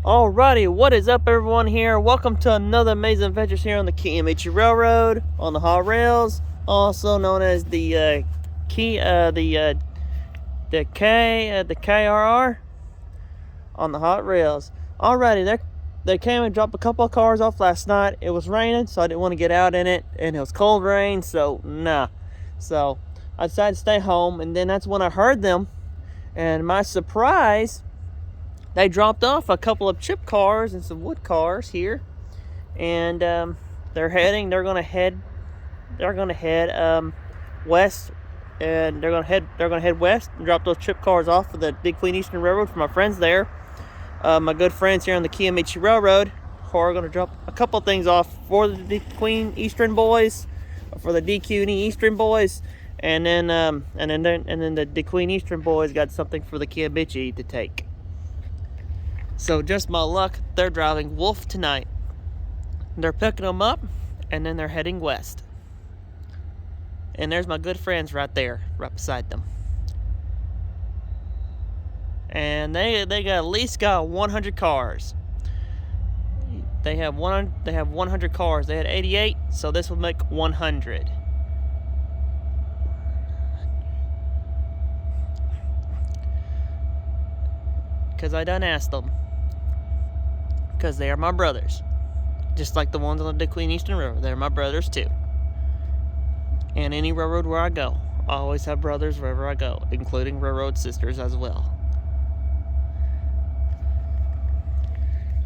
Alrighty, what is up everyone here? Welcome to another amazing adventures here on the Kiamichi Railroad, on the hot rails, also known as the KRR on the hot rails. Alrighty, they came and dropped a couple of cars off last night. It was raining, so I didn't want to get out in it, and it was cold rain, so nah. So I decided to stay home, and then that's when I heard them, and my surprise, they dropped off a couple of chip cars and some wood cars here, and they're gonna head west, and they're gonna head west and drop those chip cars off for the Big Queen Eastern Railroad for my friends there. My good friends here on the Kiamichi Railroad, who are gonna drop a couple of things off for the Big Queen Eastern boys, for the DQ Eastern boys, and then the Big Queen Eastern boys got something for the Kiamichi to take. So just my luck, they're driving Wolf tonight. They're picking them up, and then they're heading west. And there's my good friends right there, right beside them. And they got at least 100 cars. They have 100 cars. They had 88, so this will make 100. Because I done asked them. Because they are my brothers. Just like the ones on the Big Queen Eastern Railroad. They're my brothers too. And any railroad where I go, I always have brothers wherever I go, including railroad sisters as well.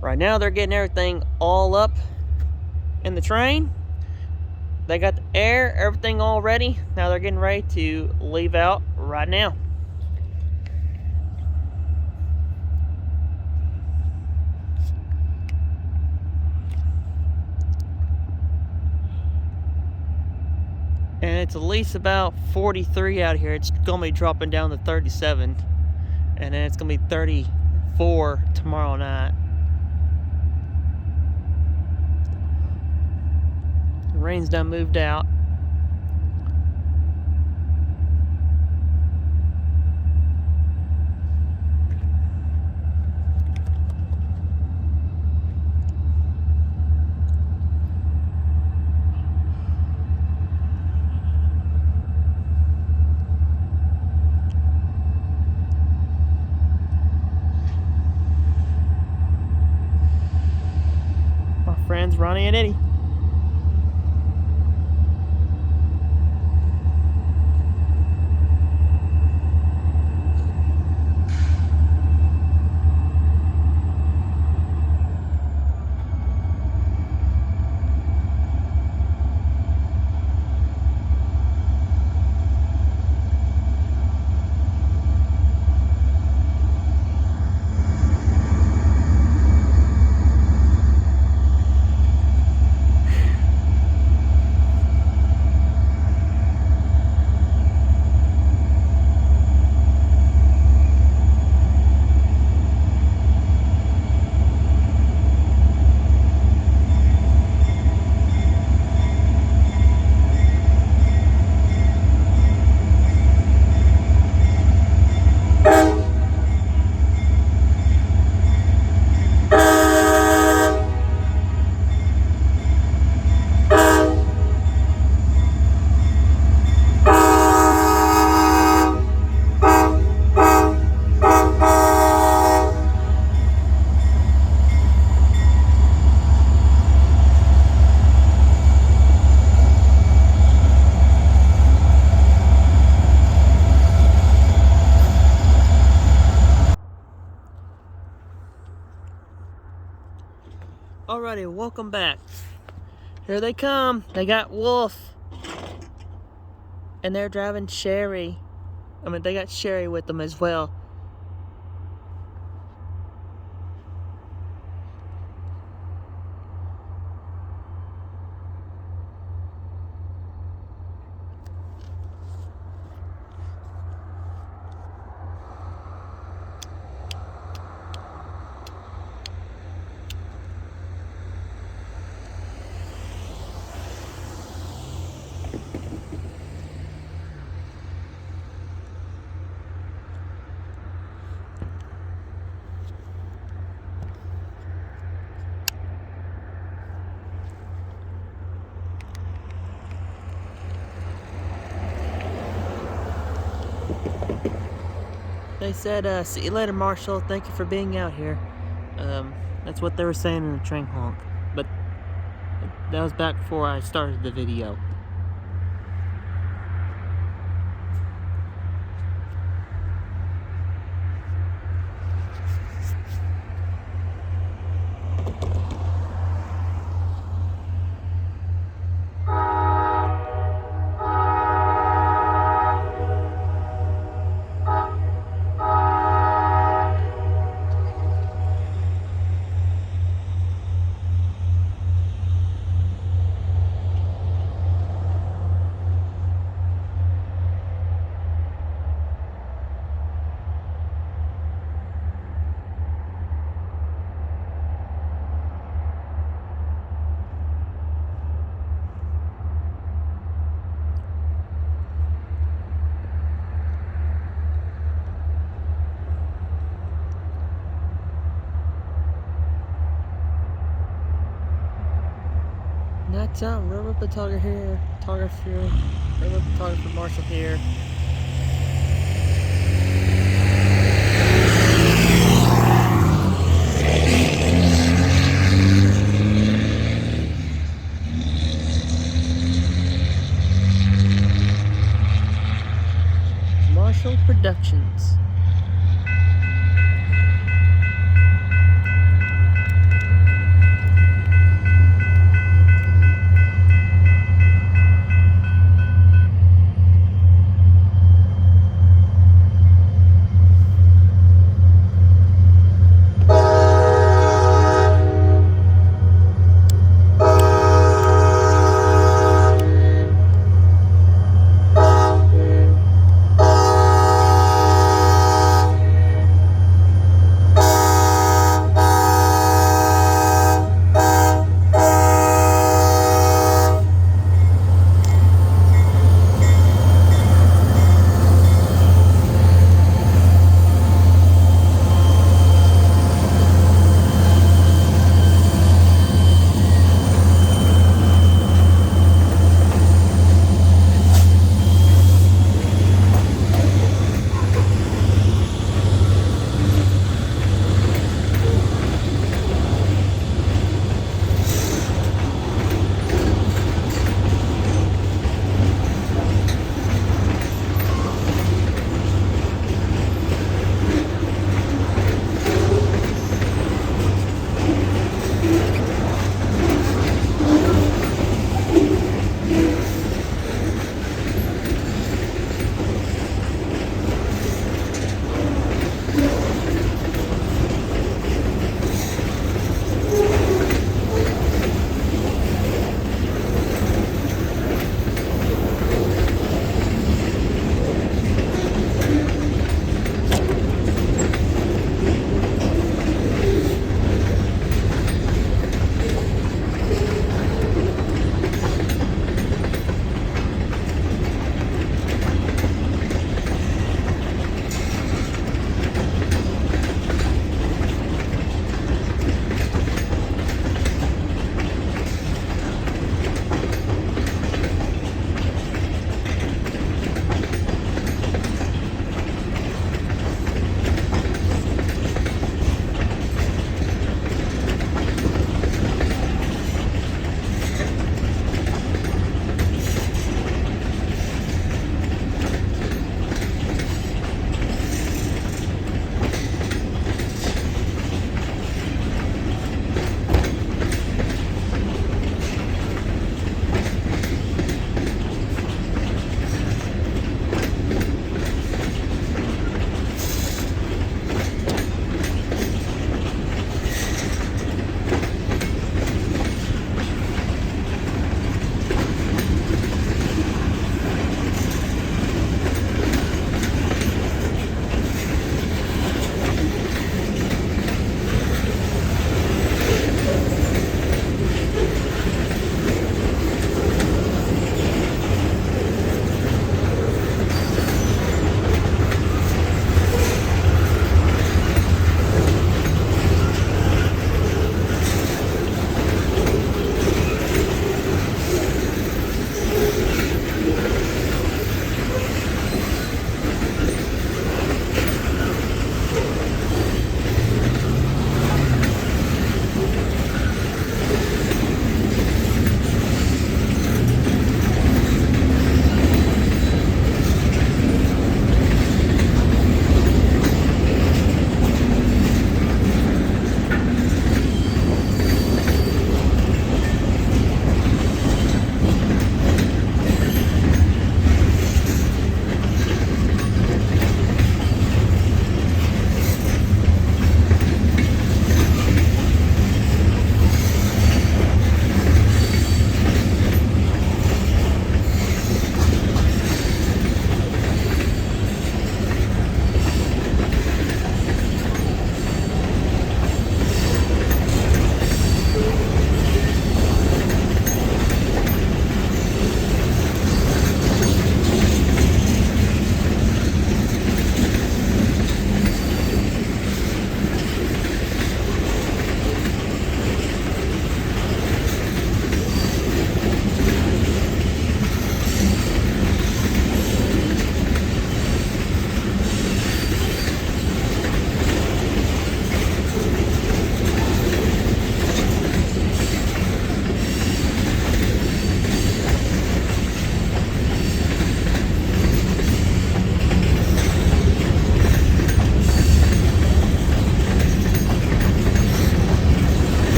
Right now they're getting everything all up in the train. They got the air, everything all ready. Now they're getting ready to leave out right now. And it's at least about 43 out here. It's going to be dropping down to 37. And then it's going to be 34 tomorrow night. The rain's done moved out. Friends Ronnie and Eddie. Alrighty, welcome back. Here they come. They got Wolf. And they're driving Sherry. They got Sherry with them as well. They said, see you later, Marshall. Thank you for being out here. That's what they were saying in the train honk. But that was back before I started the video. That's railroad photographer here. Railroad photographer Marshall here. Marshall Productions.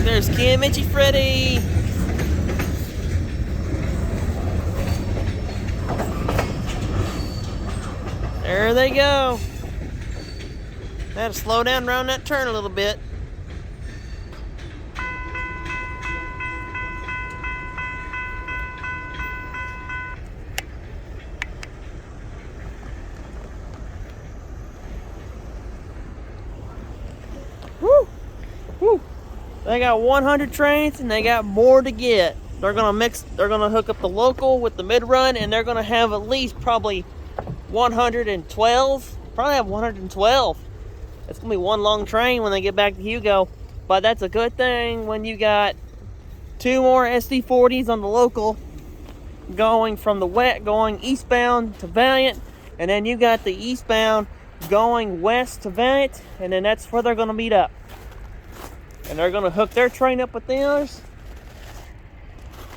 there's Kiamichi Freddy. There they go. Had to slow down around that turn a little bit. Woo! Woo! They got 100 trains and they got more to get. They're gonna hook up the local with the mid-run, and they're gonna have at least probably 112. Probably have 112. It's gonna be one long train when they get back to Hugo. But that's a good thing when you got 2 more SD40s on the local going from the going eastbound to Valiant, and then you got the eastbound going west to Valiant, and then that's where they're gonna meet up. And they're gonna hook their train up with theirs.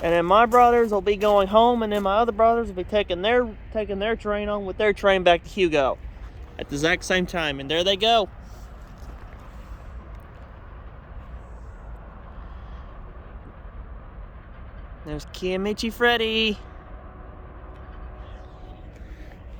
And then my brothers will be going home, and then my other brothers will be taking their train on with their train back to Hugo at the exact same time. And there they go. There's Kiamichi Freddy.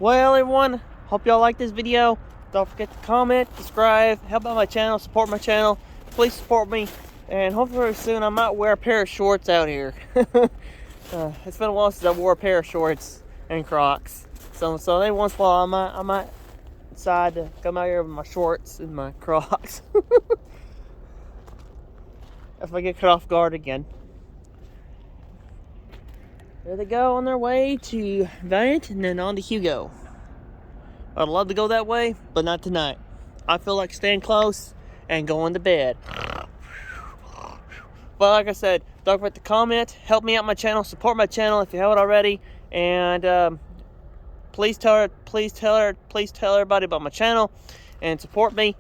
Well, everyone, hope y'all like this video. Don't forget to comment, subscribe, help out my channel, support my channel. Please support me. And hopefully soon I might wear a pair of shorts out here. It's been a while since I wore a pair of shorts and Crocs. So every once in a while I might decide to come out here with my shorts and my Crocs. If I get caught off guard again. There they go on their way to Valiant and then on to Hugo. I'd love to go that way, but not tonight. I feel like staying close and going to bed. But like I said, don't forget to comment, help me out my channel, support my channel if you haven't already, and please tell everybody about my channel and support me.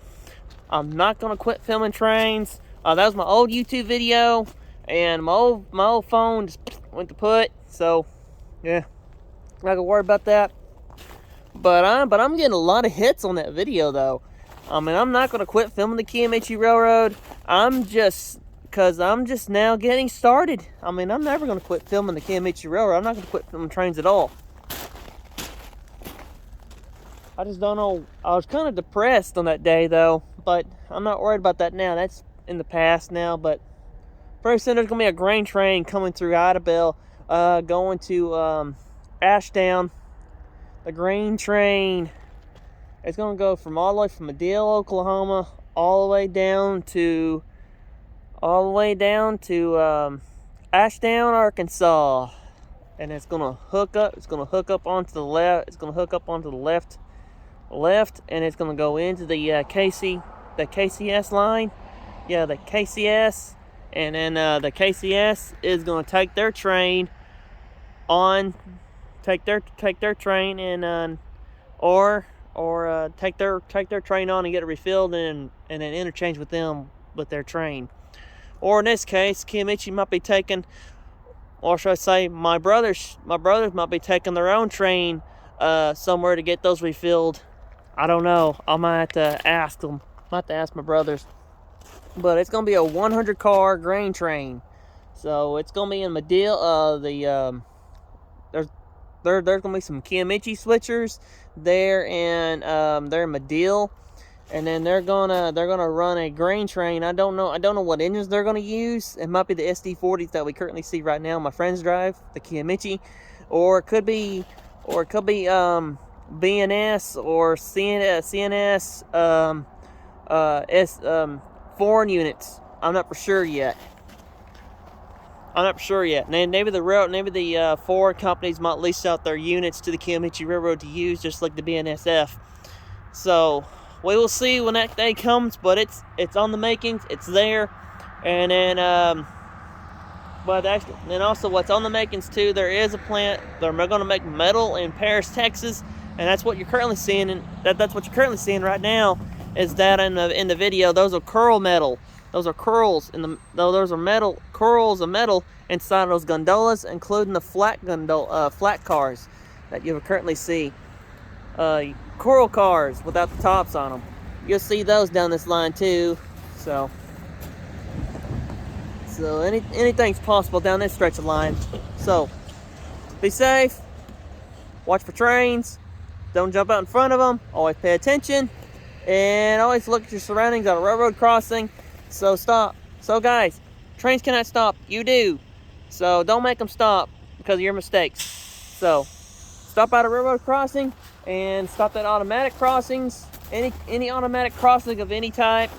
I'm not gonna quit filming trains. That was my old YouTube video, and my old phone just went to put. So yeah, not gonna worry about that. But I'm getting a lot of hits on that video though. I mean, I'm not gonna quit filming the Kiamichi Railroad. Because I'm just now getting started. I mean, I'm never going to quit filming the Kiamichi Railroad. I'm not going to quit filming trains at all. I just don't know. I was kind of depressed on that day, though. But I'm not worried about that now. That's in the past now. But pretty soon there's going to be a grain train coming through Idabel, going to Ashdown. The grain train. It's going to go from all the way from Idabel, Oklahoma, all the way down to Ashdown, Arkansas, and it's gonna hook up. It's gonna hook up onto the left. It's gonna hook up onto the left, and it's gonna go into the KCS line. Yeah, the KCS, and then the KCS is gonna take their train on, take their train and or take their train on and get it refilled and then interchange with them with their train. Or in this case, Kiamichi might be taking, or should I say, my brothers might be taking their own train somewhere to get those refilled. I don't know. I might have to ask them. I might have to ask my brothers. But it's gonna be a 100-car grain train. So it's gonna be in Medill. There's gonna be some Kiamichi switchers there, and they're in Medill. And then they're gonna run a grain train. I don't know what engines they're gonna use. It might be the SD40s that we currently see right now. My friends drive the Kiamichi, or it could be BNS or CNS foreign units. I'm not for sure yet. Maybe the foreign companies might lease out their units to the Kiamichi Railroad to use, just like the BNSF. So we will see when that day comes, but it's on the makings. It's there, and then but actually, then also what's on the makings too. There is a plant. They're going to make metal in Paris, Texas, and that's what you're currently seeing. And that's what you're currently seeing right now. Is that in the video? Those are curl metal. Those are curls those are metal curls of metal inside of those gondolas, including the flat cars that you currently see. Coral cars without the tops on them. You'll see those down this line too. So So anything's possible down this stretch of line. So be safe, watch for trains, don't jump out in front of them, always pay attention, and always look at your surroundings on a railroad crossing. So stop. So guys, trains cannot stop, you do. So don't make them stop because of your mistakes. So stop at a railroad crossing and stop at automatic crossings, any automatic crossing of any type.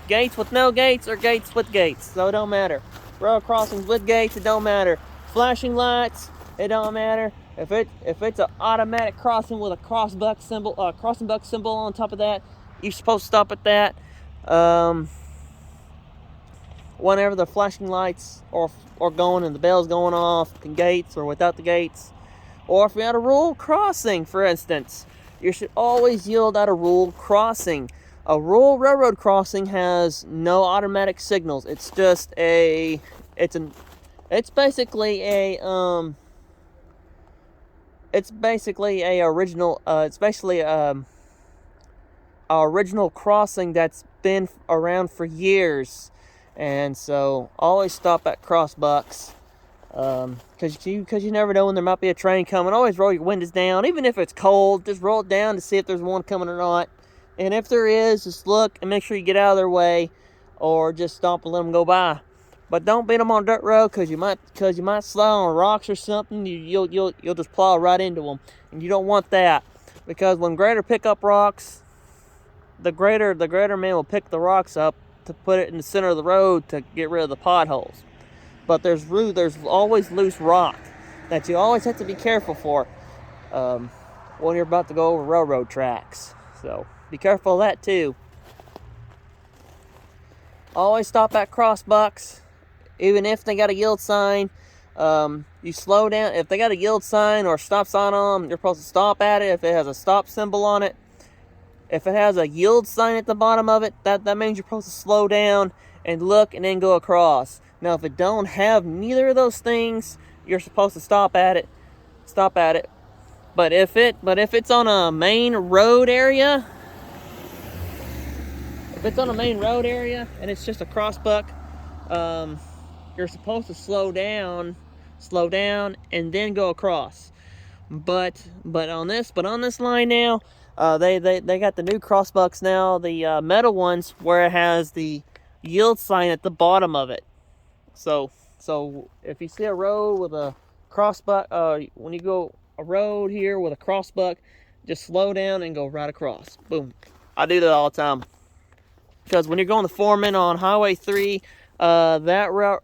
Gates with no gates or gates with gates, so it don't matter. Railroad crossings with gates, it don't matter. Flashing lights, it don't matter. If it's an automatic crossing with a crossing buck symbol on top of that, you're supposed to stop at that. Whenever the flashing lights are going and the bell's going off, the gates or without the gates, or if you're at a rural crossing, for instance, you should always yield at a rural crossing. A rural railroad crossing has no automatic signals. It's just it's basically a original crossing that's been around for years. And so always stop at crossbucks, because you never know when there might be a train coming. Always roll your windows down, even if it's cold. Just roll it down to see if there's one coming or not. And if there is, just look and make sure you get out of their way, or just stop and let them go by. But don't beat them on dirt road, because you might slide on rocks or something. You'll just plow right into them, and you don't want that, because when grader pick up rocks, the grader man will pick the rocks up to put it in the center of the road to get rid of the potholes. But there's always loose rock that you always have to be careful for when you're about to go over railroad tracks. So be careful of that too. Always stop at crossbucks, even if they got a yield sign. You slow down. If they got a yield sign or a stop sign on them, you're supposed to stop at it if it has a stop symbol on it. If it has a yield sign at the bottom of it, that means you're supposed to slow down and look and then go across. Now, if it don't have neither of those things, you're supposed to stop at it. But if it's on a main road area, and it's just a crossbuck, you're supposed to slow down, and then go across. But on this line now, they got the new crossbucks now, the metal ones, where it has the yield sign at the bottom of it. So if you see a road with a crossbuck, when you go a road here with a crossbuck, just slow down and go right across. Boom. I do that all the time, because when you're going to Foreman on Highway 3, that route,